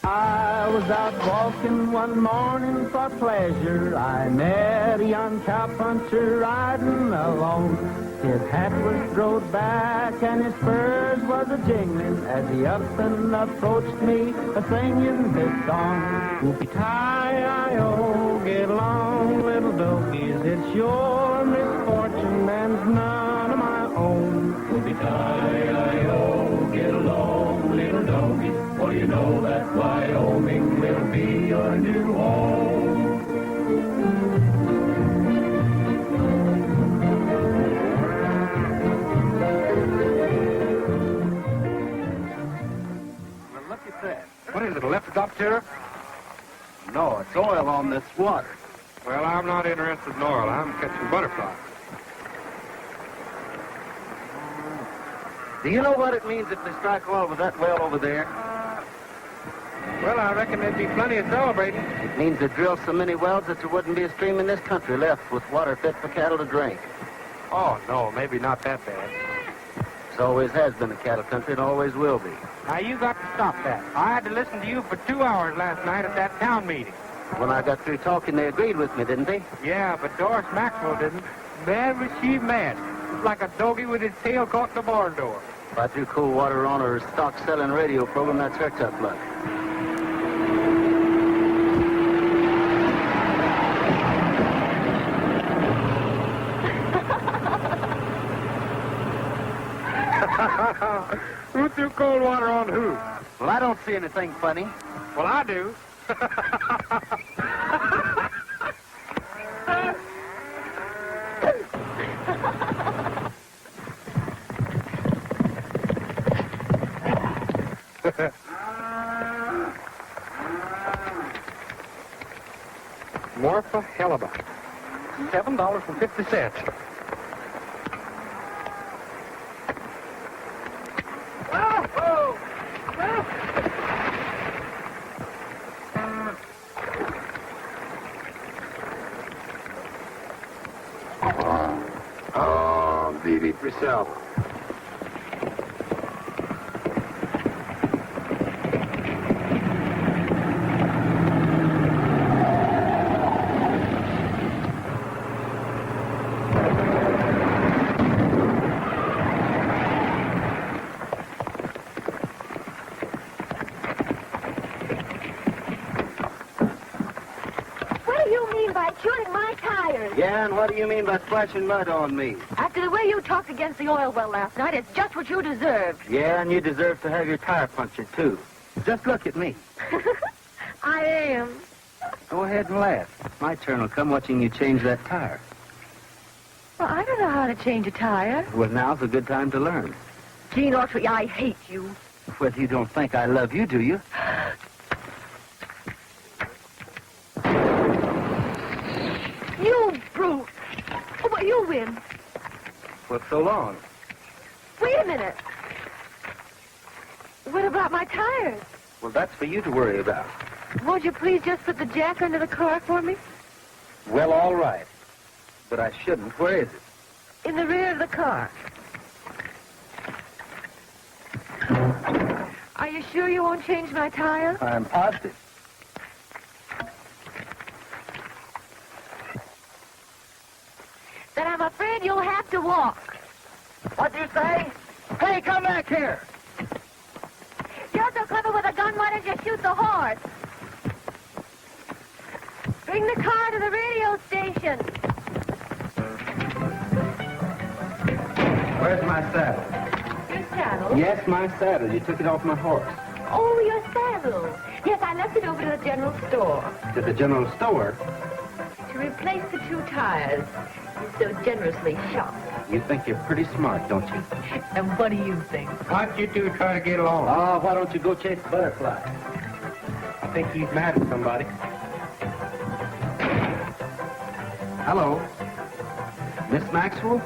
I was out walking one morning for pleasure. I met a young cowpuncher riding alone. His hat was throwed back and his spurs was a-jingling as he up and approached me, a-singing his song. Whoopie-tie-I-O, get along, little dogies. It's your misfortune and none of my own. Whoopie-tie-I-O, get along, little dogies. For you know that Wyoming will be your new home. Well, look at that. What is it, a left-stop tariff? No, it's oil on this water. Well, I'm not interested in oil. I'm catching butterflies. Do you know what it means if they strike oil with that well over there? Well, I reckon there'd be plenty of celebrating. It means they drilled so many wells that there wouldn't be a stream in this country left with water fit for cattle to drink. Oh, no, maybe not that bad. It always has been a cattle country and always will be. Now, you got to stop that. I had to listen to you for 2 hours last night at that town meeting. When I got through talking, they agreed with me, didn't they? Yeah, but Doris Maxwell didn't. Man, was she mad. It was like a Dogie with his tail caught in the barn door. If I threw cold water on her stock-selling radio program, that's her tough luck. Who threw cold water on who? Well, I don't see anything funny. Well, I do. More for Hellebuck. $7.50. Oh, beat it yourself. Yeah, and what do you mean by splashing mud on me? After the way you talked against the oil well last night, it's just what you deserved. Yeah, and you deserve to have your tire punctured, too. Just look at me. I am. Go ahead and laugh. My turn will come watching you change that tire. Well, I don't know how to change a tire. Well, now's a good time to learn. Gene Autry, I hate you. Well, you don't think I love you, do you? You brute. Oh, well, you win. Well, so long. Wait a minute. What about my tires? Well, that's for you to worry about. Won't you please just put the jack under the car for me? Well, all right. But I shouldn't. Where is it? In the rear of the car. Are you sure you won't change my tires? I'm positive. Then I'm afraid you'll have to walk. What do you say? Hey, come back here. You're so clever with a gun, why don't you shoot the horse? Bring the car to the radio station. Where's my saddle? Your saddle? Yes, my saddle. You took it off my horse. Oh, your saddle. Yes, I left it over to the general store. To the general store? To replace the two tires. You so generously shot. You think you're pretty smart, don't you? And what do you think? Why'd you two try to get along? Oh, why don't you go chase the butterfly? I think he's mad at somebody. Hello. Miss Maxwell?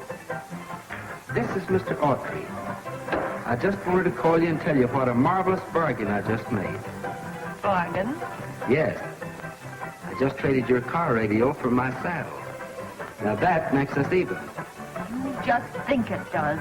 This is Mr. Autry. I just wanted to call you and tell you what a marvelous bargain I just made. Bargain? Yes. I just traded your car radio for my saddle. Now that makes us even. You just think it does.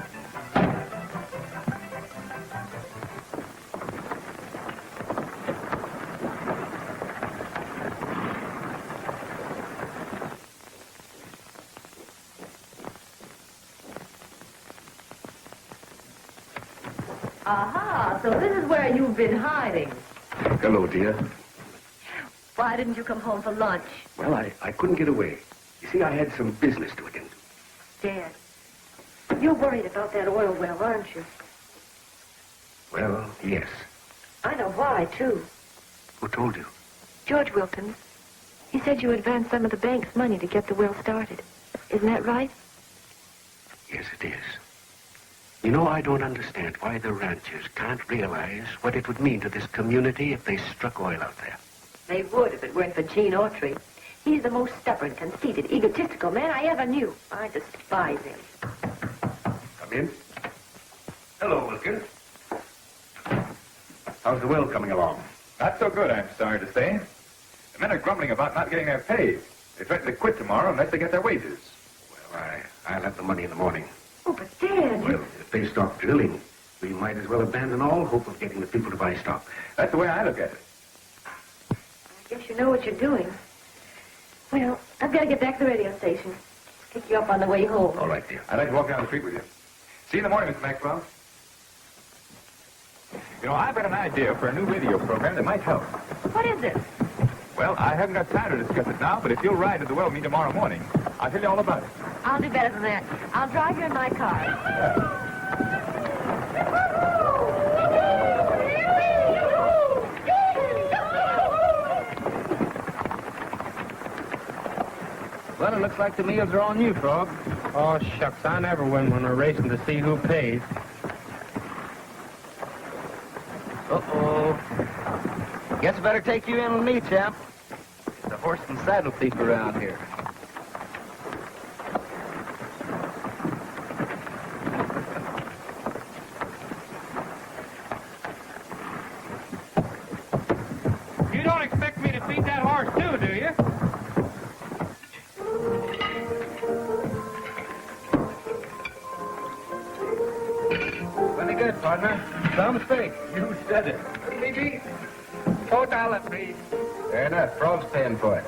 Aha, so this is where you've been hiding. Hello, dear. Why didn't you come home for lunch? Well, I couldn't get away. You see, I had some business to attend to. Dad, you're worried about that oil well, aren't you? Well, yes. I know why, too. Who told you? George Wilkins. He said you advanced some of the bank's money to get the well started. Isn't that right? Yes, it is. You know, I don't understand why the ranchers can't realize what it would mean to this community if they struck oil out there. They would if it weren't for Gene Autry. He's the most stubborn, conceited, egotistical man I ever knew. I despise him. Come in. Hello, Wilkins. How's the well coming along? Not so good, I'm sorry to say. The men are grumbling about not getting their pay. They threaten to quit tomorrow unless they get their wages. Well, I'll have the money in the morning. Oh, but Dad... Well, if they stop drilling, we might as well abandon all hope of getting the people to buy stock. That's the way I look at it. I guess you know what you're doing. Well, I've got to get back to the radio station. Pick you up on the way home. All right, dear. I'd like to walk down the street with you. See you in the morning, Mr. Maxwell. You know, I've got an idea for a new radio program that might help. What is it? Well, I haven't got time to discuss it now, but if you'll ride to the well with me tomorrow morning, I'll tell you all about it. I'll do better than that. I'll drive you in my car. Well, it looks like the meals are on you, Frog. Oh, shucks, I never win when we're racing to see who pays. Uh-oh. Guess I better take you in with me, champ. The horse and saddle thief around here. You don't expect me to feed that horse, too, do you? Pretty good, partner. Some steak. You said it. Maybe. $4, please. Fair enough. Frog's paying for it.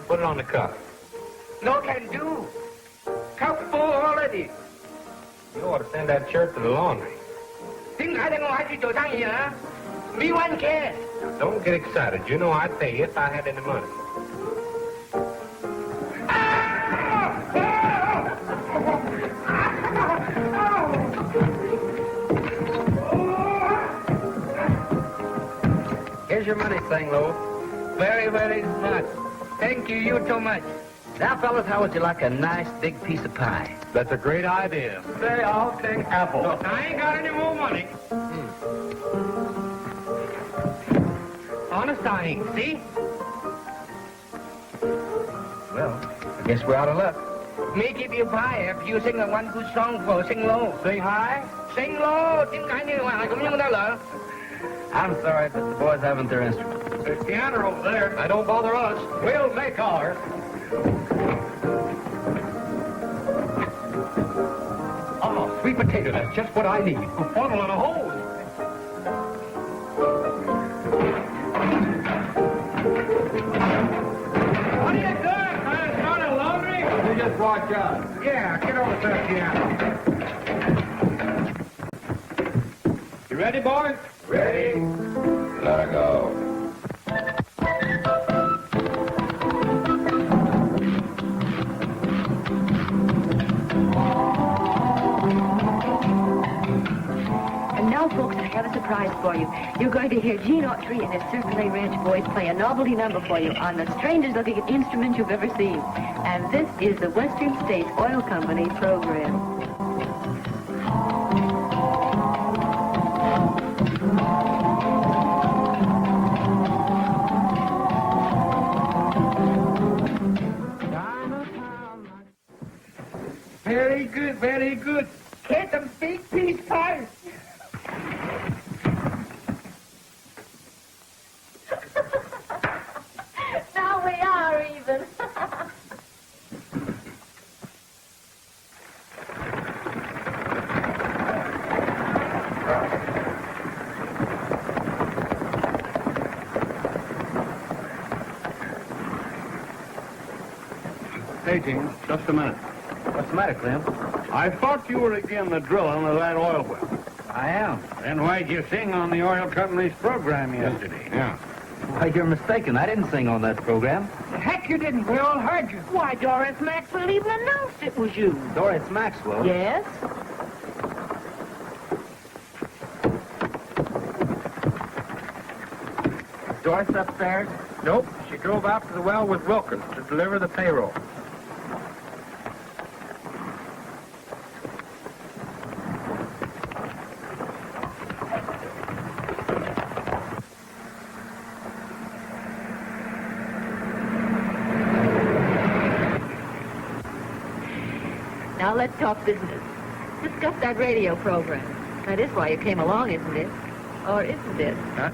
Put it on the cup. No can do. Cup full already. You ought to send that shirt to the laundry. Me one cash. Don't get excited. You know I'd pay you if I had any money. Here's your money, Sanglo. Very, very much. Thank you. You too much. Now, fellas, how would you like a nice big piece of pie? That's a great idea. Say, I'll take apple. I ain't got any more money. Honest, I ain't. See? Well, I guess we're out of luck. Me give you pie if you sing a one good song for sing low. Sing high? Sing low, tiếng Thái như vậy cũng như đó là. I'm sorry, but the boys haven't their instruments. There's piano over there. Now, don't bother us. We'll make ours. Oh, sweet potato, that's just what I need. A funnel and a hose. What are you doing, man? Start a laundry? You just watch out. Yeah, get over to that piano. You ready, boys? Ready? Let her go. And now, folks, I have a surprise for you. You're going to hear Gene Autry and his Circle Ranch boys play a novelty number for you on the strangest looking instrument you've ever seen. And this is the Western States Oil Company program. Very good, very good. Get a big piece pie. Now we are even. Hey, Gene, just a minute. What's the matter, Clem? I thought you were again the drilling of that oil well. I am. Then why'd you sing on the oil company's program yesterday? Yeah. Why, you're mistaken. I didn't sing on that program. Heck, you didn't. We all heard you. Why, Doris Maxwell even announced it was you. Doris Maxwell? Yes? Doris upstairs? Nope. She drove out to the well with Wilkins to deliver the payroll. Now let's talk business. Discuss that radio program. That is why you came along, isn't it? Or isn't it? Huh?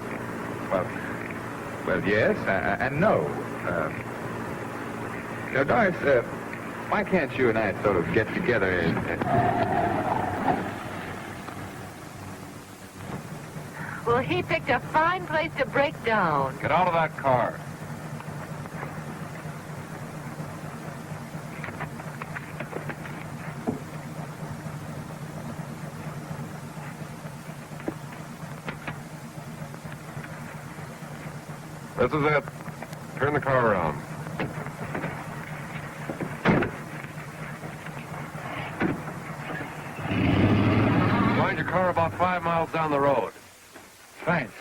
Well, yes, and no. Now, Doris, why can't you and I sort of get together and... Well, he picked a fine place to break down. Get out of that car. This is it. Turn the car around. Find your car about 5 miles down the road. Thanks.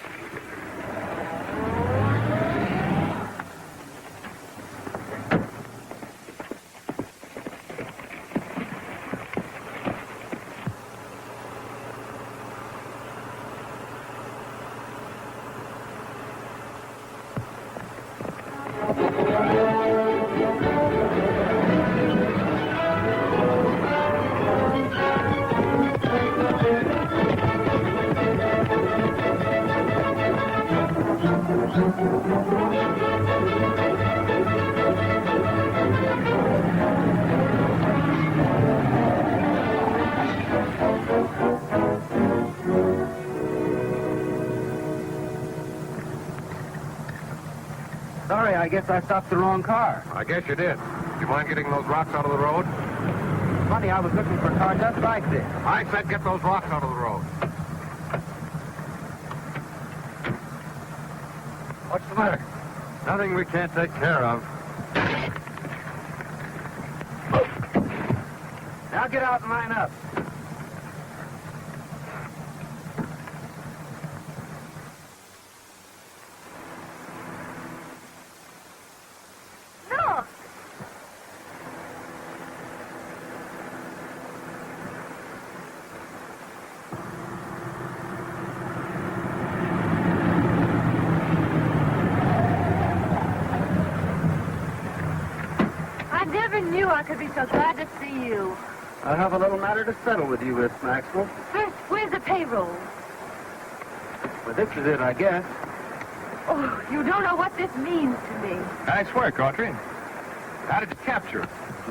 Sorry, I guess I stopped the wrong car. I guess you did. You mind getting those rocks out of the road? Funny, I was looking for a car just like this. I said get those rocks out of the road. What's the matter? Nothing we can't take care of. Now get out and line up. Look! I never knew I could be so glad to see you. I have a little matter to settle with you, Miss Maxwell. First, where's the payroll? Well, this is it, I guess. Oh, you don't know what this means to me. Nice work, Autry. How did you capture it?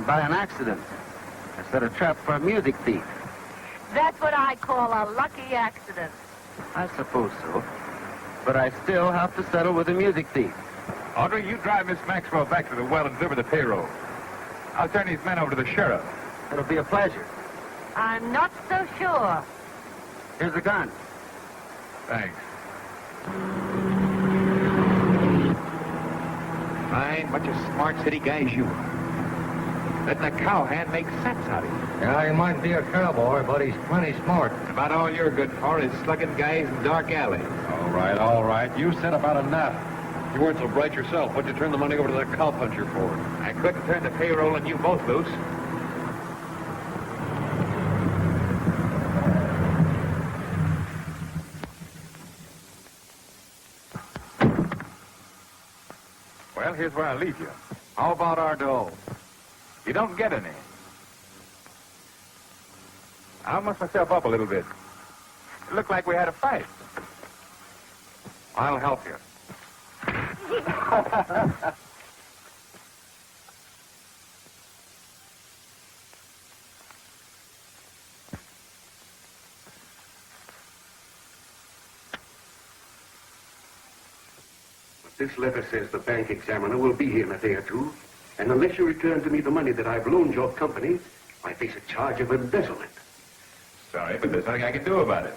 By an accident. I set a trap for a music thief. That's what I call a lucky accident. I suppose so. But I still have to settle with a music thief. Autry, you drive Miss Maxwell back to the well and deliver the payroll. I'll turn these men over to the sheriff. It'll be a pleasure. I'm not so sure. Here's the gun. Thanks. Fine, bunch of smart city guys you are. Letting a cowhand make sense out of you. Yeah, he might be a cowboy, but he's plenty smart. About all you're good for is slugging guys in dark alleys. All right. You said about enough. You weren't so bright yourself. What'd you turn the money over to that cowpuncher for? I couldn't turn the payroll and you both loose. Well, here's where I leave you. How about our dough? You don't get any. I'll muss myself up a little bit. It looked like we had a fight. I'll help you. This letter says the bank examiner will be here in a day or two, and unless you return to me the money that I've loaned your company, I face a charge of embezzlement. Sorry, but there's nothing I can do about it.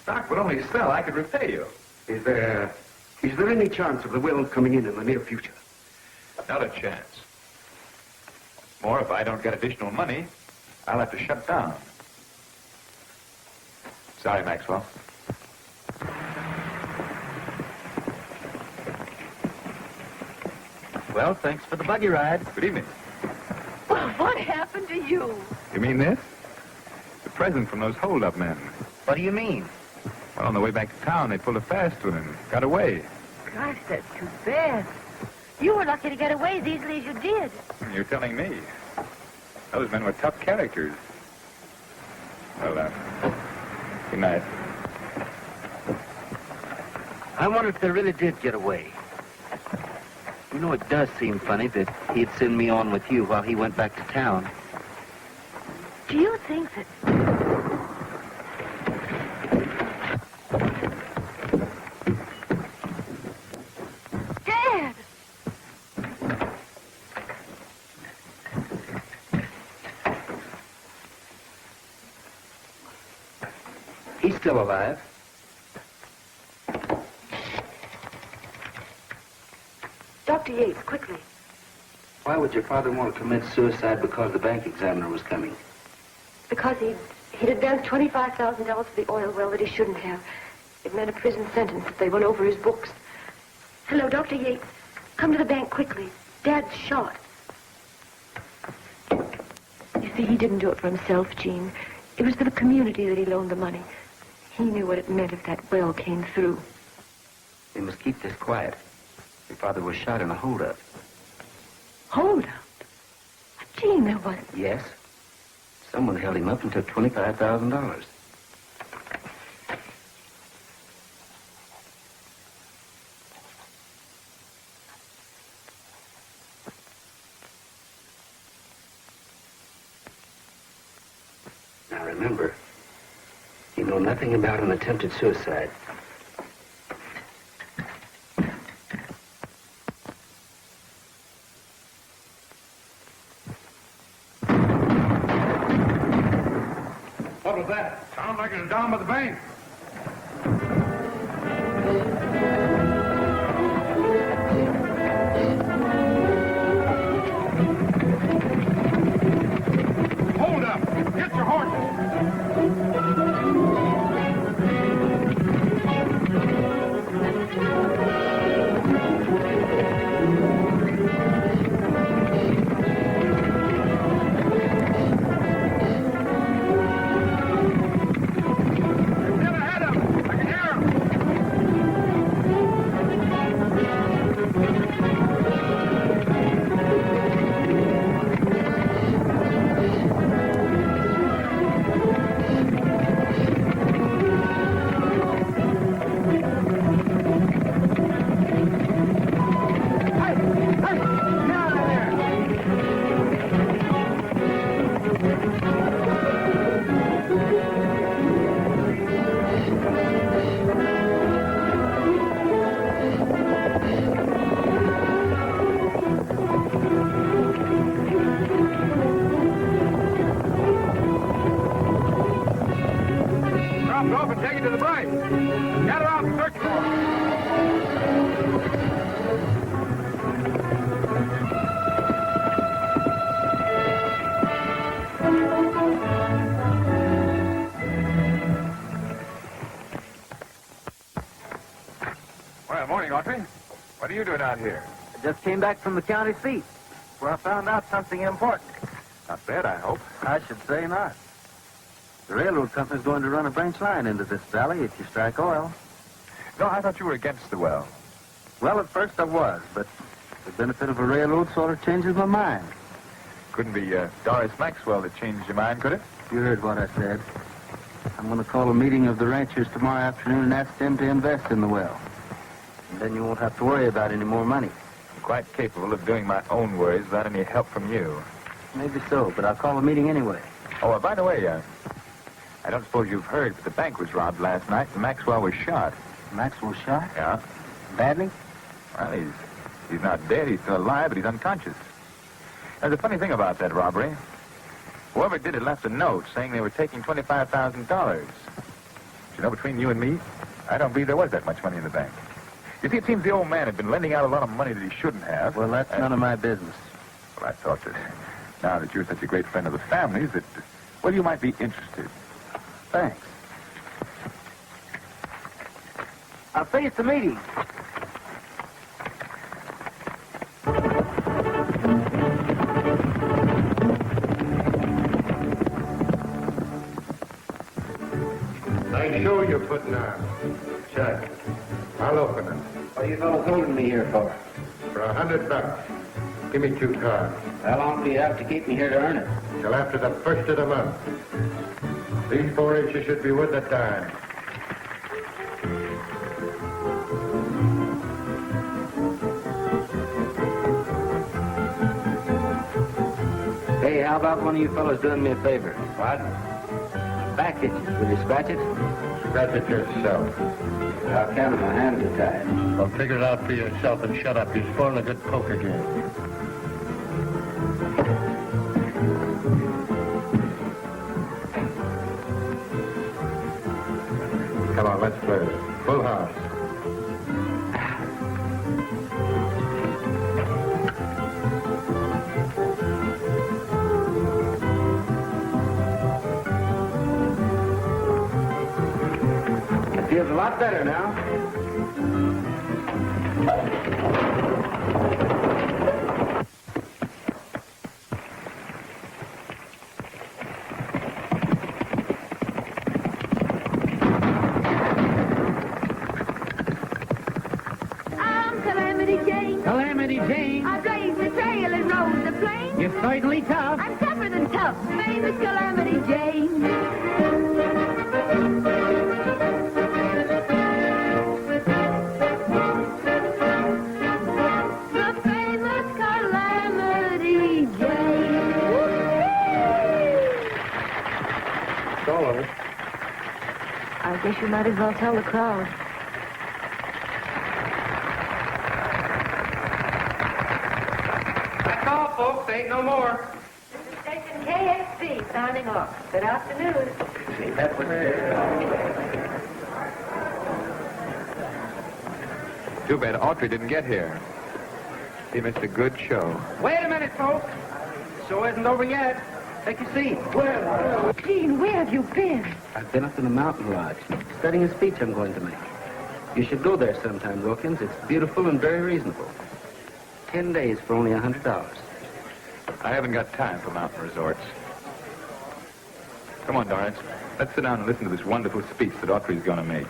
Stock would only sell. I could repay you. Is there any chance of the will coming in the near future? Not a chance. More, if I don't get additional money, I'll have to shut down. Sorry, Maxwell. Well, thanks for the buggy ride. Good evening. Well, what happened to you? You mean this? The present from those hold-up men. What do you mean? Well, on the way back to town, they pulled a fast one and got away. Gosh, that's too bad. You were lucky to get away as easily as you did. You're telling me. Those men were tough characters. Well, good night. I wonder if they really did get away. You know, it does seem funny that he'd send me on with you while he went back to town. Do you think that... Dad! He's still alive. Dr. Yates, quickly. Why would your father want to commit suicide because the bank examiner was coming? Because he'd advanced $25,000 for the oil well that he shouldn't have. It meant a prison sentence if they went over his books. Hello, Dr. Yates. Come to the bank quickly. Dad's shot. You see, he didn't do it for himself, Jean. It was for the community that he loaned the money. He knew what it meant if that well came through. We must keep this quiet. Your father was shot in a holdup. Hold up. Jean, there wasn't. Yes. Someone held him up and took $25,000. Now remember, you know nothing about an attempted suicide. What was that? Sounded like it was down by the bank. Hold up! Get your horses! Off and take it to the bank. Get her out and search for her. Well, morning, Autry. What are you doing out here? I just came back from the county seat, where I found out something important. Not bad, I hope. I should say not. The railroad company's going to run a branch line into this valley if you strike oil. No, I thought you were against the well. Well, at first I was, but the benefit of a railroad sort of changes my mind. Couldn't be Doris Maxwell that changed your mind, could it? You heard what I said. I'm going to call a meeting of the ranchers tomorrow afternoon and ask them to invest in the well. And then you won't have to worry about any more money. I'm quite capable of doing my own worries without any help from you. Maybe so, but I'll call a meeting anyway. Oh, by the way, I don't suppose you've heard, but the bank was robbed last night and Maxwell was shot. Maxwell shot? Yeah. Badly? Well, he's not dead. He's still alive, but he's unconscious. There's a funny thing about that robbery. Whoever did it left a note saying they were taking $25,000. You know, between you and me, I don't believe there was that much money in the bank. You see, it seems the old man had been lending out a lot of money that he shouldn't have. Well, that's none of my business. Well, I thought that now that you're such a great friend of the family's that, well, you might be interested. Thanks. I'll see you at the meeting. Nice show you're putting on. Check. I'll open it. What are you fellas holding me here for? For $100. Give me 2 cards. How long do you have to keep me here to earn it? Till after the 1st of the month. These 4 inches should be worth a dime. Hey, how about one of you fellas doing me a favor? What? Back itches. Will you scratch it? Scratch it yourself. How come my hands are tied? Well, figure it out for yourself and shut up. You're spoiling a good poker game. Come on, let's play. Full house. It feels a lot better now. I'm Calamity Jane. Calamity Jane, I blazed the trail and rode the plain. you're certainly tough. I'm tougher than tough, famous Calamity Jane. The famous Calamity Jane. It's all over. I guess you might as well tell the crowd. That's all, folks. Ain't no more. Station KXC signing off. Good afternoon. See, that was Too bad Autry didn't get here. He missed a good show. Wait a minute, folks. The show isn't over yet. Take your seat. Gene, where have you been? I've been up in the mountain lodge, studying a speech I'm going to make. You should go there sometime, Wilkins. It's beautiful and very reasonable. 10 days for only $100. I haven't got time for mountain resorts. Come on, Dorrance. Let's sit down and listen to this wonderful speech that Autry's going to make.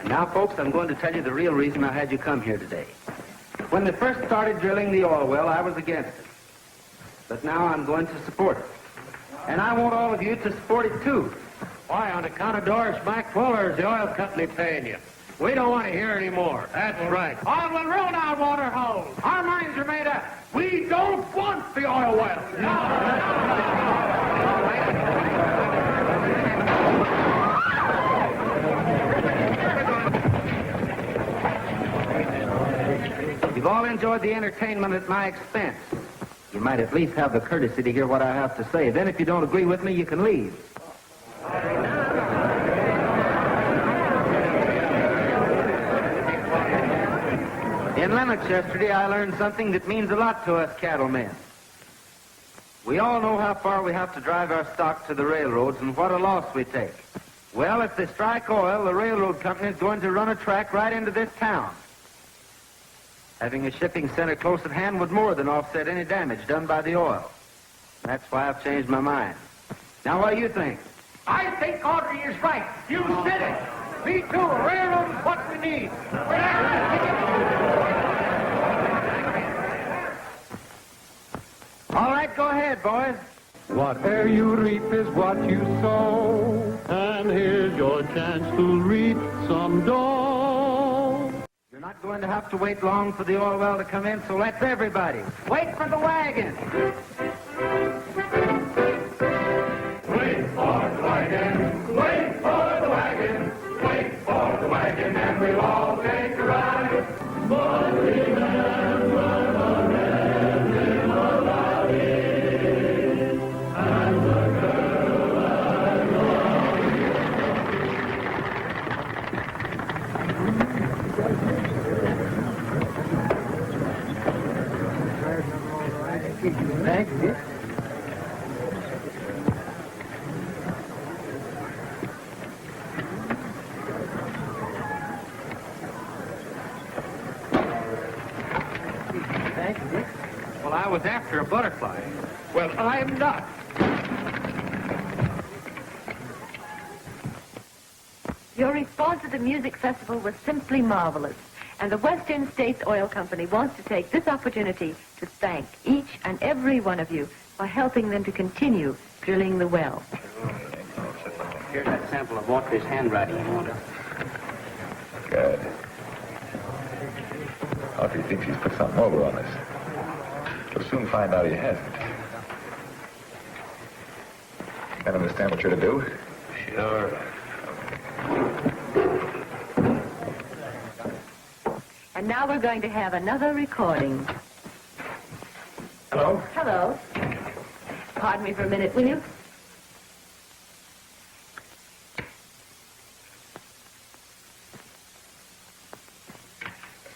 Now, folks, I'm going to tell you the real reason I had you come here today. When they first started drilling the oil well, I was against it. But now I'm going to support it. And I want all of you to support it, too. Why, on account of Doris Maxwell, or is the oil company paying you? We don't want to hear any more. That's right. Oil will ruin our water holes. Our minds are made up. We don't want the oil well. You've all enjoyed the entertainment at my expense. You might at least have the courtesy to hear what I have to say. Then if you don't agree with me, you can leave. In Lennox yesterday, I learned something that means a lot to us cattlemen. We all know how far we have to drive our stock to the railroads and what a loss we take. Well, if they strike oil, the railroad company is going to run a track right into this town. Having a shipping center close at hand would more than offset any damage done by the oil. That's why I've changed my mind. Now, what do you think? I think Autry is right. You said it. Me too. A railroad is what we need. All right, go ahead, boys. Whatever you reap is what you sow, and here's your chance to reap some dough. You're not going to have to wait long for the oil well to come in, so let's everybody wait for the wagon. Wait for the wagon, wait for the wagon, wait for the wagon, and we'll all take a ride. But remember the red in the valley, and the girl and the Thank you. Thank you. Well, I was after a butterfly. Well, I'm not. Your response at the music festival was simply marvelous. And the Western States Oil Company wants to take this opportunity to thank each and every one of you for helping them to continue drilling the well. Here's that sample of Autry's handwriting you wanted. Good. Autry thinks he's put something over on us. We'll soon find out he hasn't. You understand what you're to do? Sure. And now we're going to have another recording. Hello? Hello. Pardon me for a minute, will you?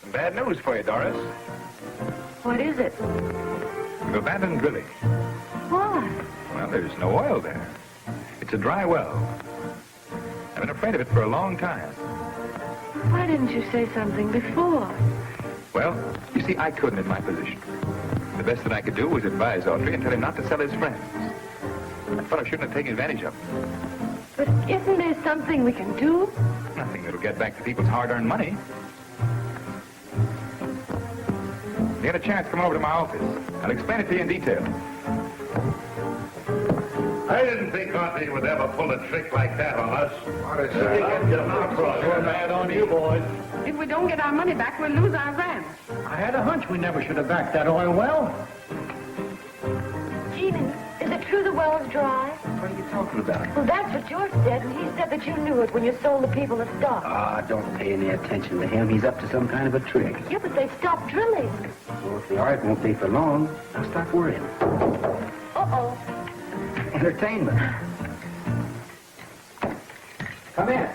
Some bad news for you, Doris. What is it? We've abandoned drilling. Why? Well, there's no oil there. It's a dry well. I've been afraid of it for a long time. Why didn't you say something before? Well, you see, I couldn't in my position. The best that I could do was advise Autry and tell him not to sell his friends. I thought I shouldn't have taken advantage of him. But isn't there something we can do? Nothing that'll get back to people's hard-earned money. If you get a chance, come over to my office. I'll explain it to you in detail. I didn't think Autry would ever pull a trick like that on us. We're mad on you, boys. If we don't get our money back, we'll lose our ranch. I had a hunch we never should have backed that oil well. Gene, is it true the well is dry? What are you talking about? Well, that's what George said, and he said that you knew it when you sold the people the stock. Ah, don't pay any attention to him. He's up to some kind of a trick. Yeah, but they stopped drilling. Well, if they are, it won't be for long. Now stop worrying. Uh-oh. Entertainment. Come in.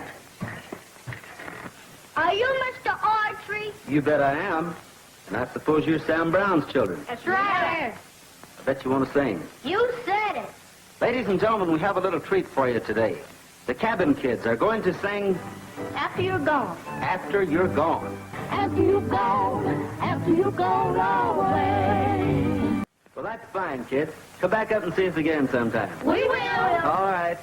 Are you Mr. Autry? You bet I am. And I suppose you're Sam Brown's children. That's right. I bet you want to sing. You said it. Ladies and gentlemen, we have a little treat for you today. The Cabin Kids are going to sing After you're gone. After You're Gone. After you're gone. After you're gone away. Well, that's fine, kids. Come back up and see us again sometime. We will. All right.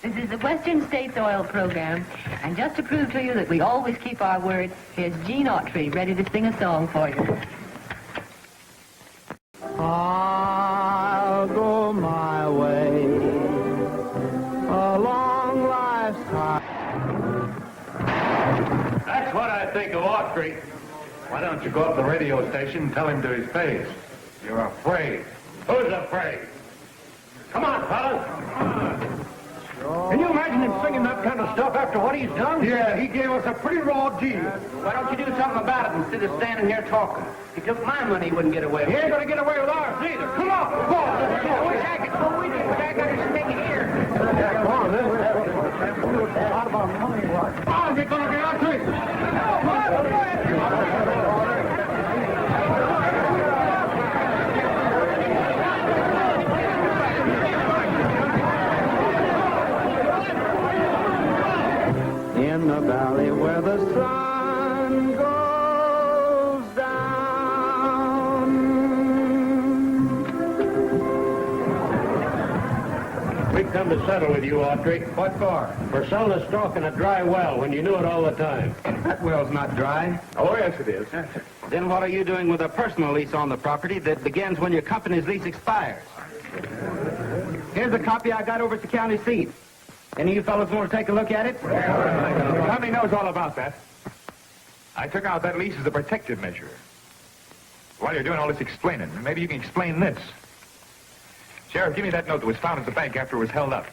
This is the Western States Oil Program, and just to prove to you that we always keep our word, here's Gene Autry ready to sing a song for you. I'll go my way a long lifetime. That's what I think of Autry. Why don't you go up to the radio station and tell him to his face? You're afraid. Who's afraid? Come on, fellas. Can you imagine him singing that kind of stuff after what he's done? Yeah, he gave us a pretty raw deal. Why don't you do something about it instead of standing here talking? If he took my money, he wouldn't get away He with ain't it. gonna get away with ours either. Come on. Come on. I wish I could go with you, but I got to stay here. Come on, then. Out of our money, what? Oh, we're gonna get out to it. In the valley where the sun goes down. We've come to settle with you, Autry. What for? For selling a stock in a dry well when you knew it all the time. That well's not dry. Oh, yes, it is. Then what are you doing with a personal lease on the property that begins when your company's lease expires? Here's a copy I got over at the county seat. Any of you fellows want to take a look at it? The company knows all about that. I took out that lease as a protective measure. While you're doing all this explaining, maybe you can explain this. Sheriff, give me that note that was found at the bank after it was held up.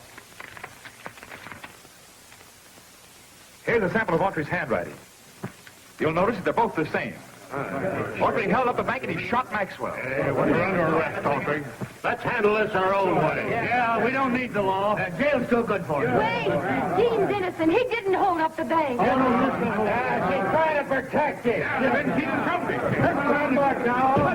Here's a sample of Autry's handwriting. You'll notice that they're both the same. Autry held up the bank and he shot Maxwell. Hey, we're under arrest, Autry. Let's handle this our own way. Yeah, we don't need the law. Jail's too good for you. Wait. Gene's innocent. He didn't hold up the bank. She's trying to protect you. Let's stand back now.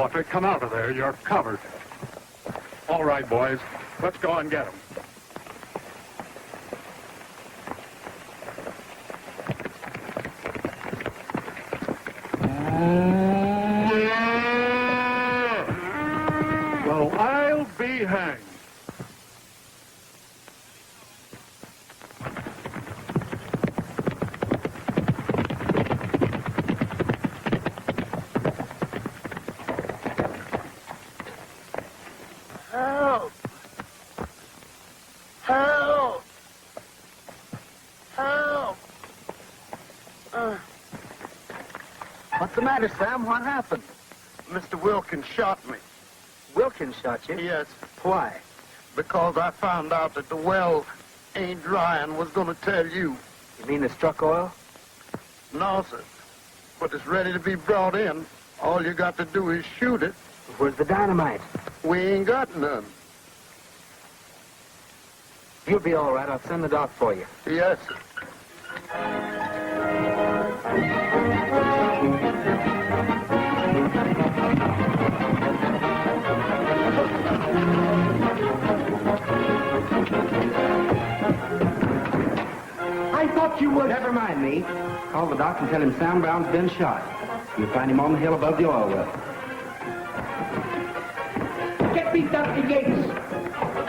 Autry. Come out of there. You're covered. All right, boys. Let's go and get him. Well, I'll be hanged. Help! Help! Help! What's the matter, Sam? What happened? Mr. Wilkins shot me. Wilkins shot you? Yes, Why? because I found out that the well ain't dry and was going to tell you. You mean the struck oil? No, sir. But it's ready to be brought in. All you got to do is shoot it. Where's the dynamite? We ain't got none. You'll be all right. I'll send the doc for you. Yes, sir. I thought you would. Never mind me. Call the doc and tell him Sam Brown's been shot. You'll find him on the hill above the oil well. Get me Dr. Yates.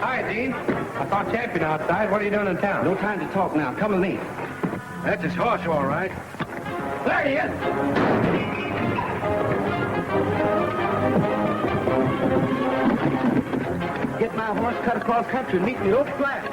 Hi, Dean. I saw Champion outside. What are you doing in town? No time to talk now. Come with me. That's his horse, all right. There he is. Get my horse cut across country and meet me Oak Flat.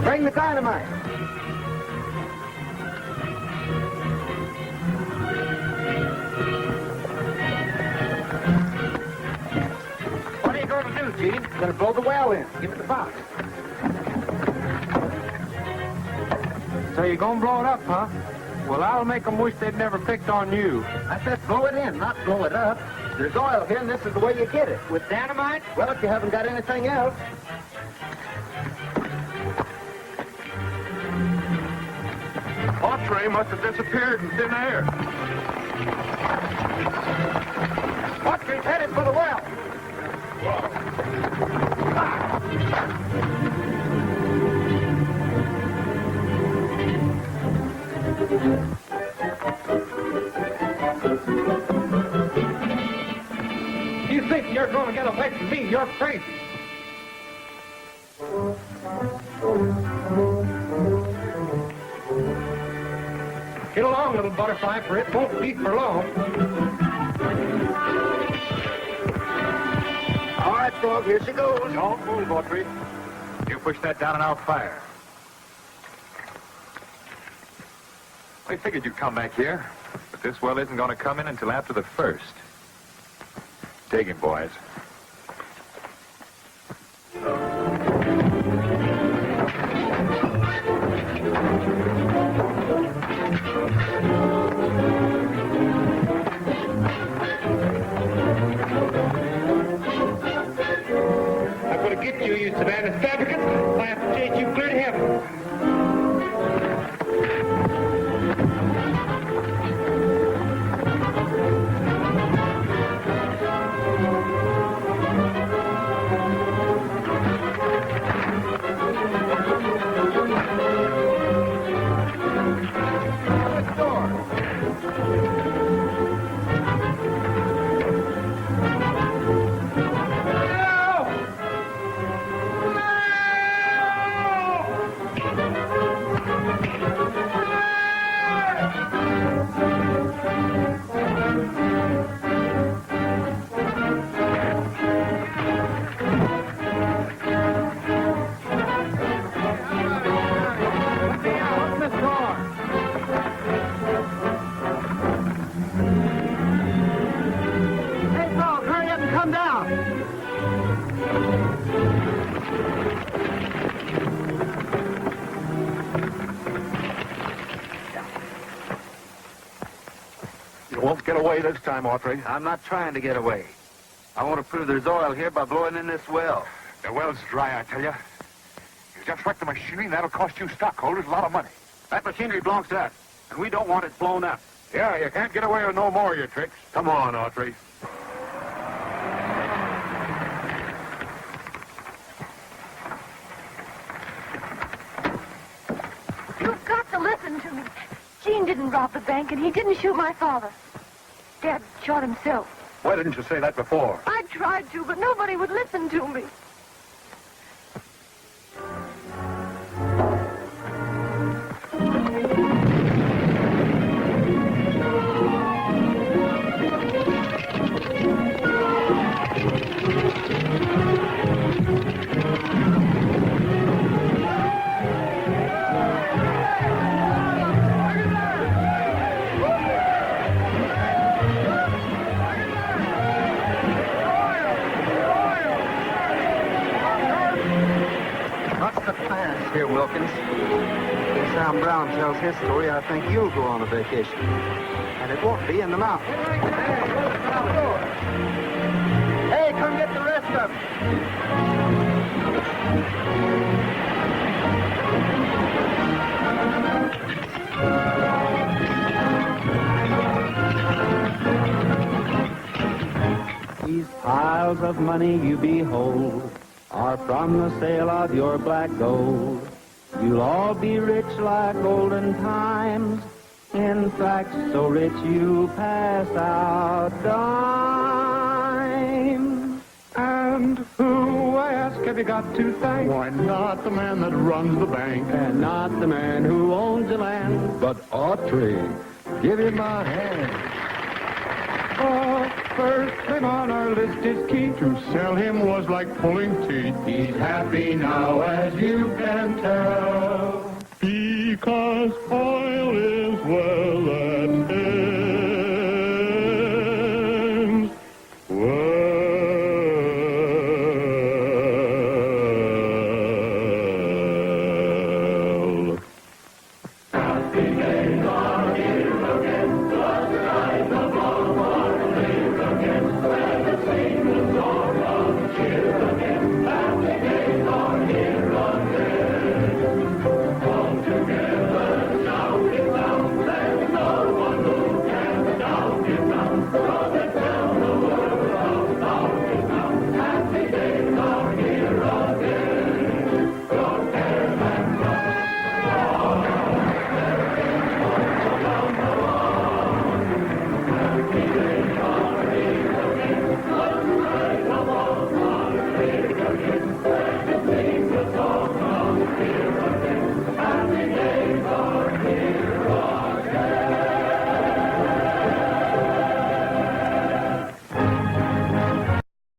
Bring the dynamite. What are you going to do, Gene? Going to blow the well in. Give it the box. So you're going to blow it up, huh? Well, I'll make them wish they'd never picked on you. I said blow it in, not blow it up. There's oil here, and this is the way you get it. With dynamite? Well, if you haven't got anything else. Autry must have disappeared in thin air. Autry's headed for the well. You think you're going to get away from me? You're crazy. Get along, little butterfly, for it won't be for long. All right, Frog, here she goes. Don't move, Autry. You push that down and I'll fire. I figured you'd come back here, but this well isn't going to come in until after the 1st. Take him, boys. I'm going to get you, you Savannah Fabricants. I have to chase you clear to heaven. You won't get away this time, Autry. I'm not trying to get away. I want to prove there's oil here by blowing in this well. The well's dry, I tell you. You just wrecked the machinery, and that'll cost you stockholders a lot of money. That machinery belongs to us, and we don't want it blown up. Yeah, you can't get away with no more of your tricks. Come on, Autry. You've got to listen to me. Gene didn't rob the bank, and he didn't shoot my father. Dad shot himself. Why didn't you say that before? I tried to, but nobody would listen to me. Here, Wilkins. If Sam Brown tells his story, I think you'll go on a vacation. And it won't be in the mountains. Hey, come get the rest of them. These piles of money you behold are from the sale of your black gold. You'll all be rich like olden times. In fact, so rich you'll pass out dimes. And who, I ask, have you got to thank? Why, not the man that runs the bank. And not the man who owns the land. But Autry, give him a hand. Oh, first name on our list is Keith. To sell him was like pulling teeth. He's happy now, as you can tell. Because oil is well.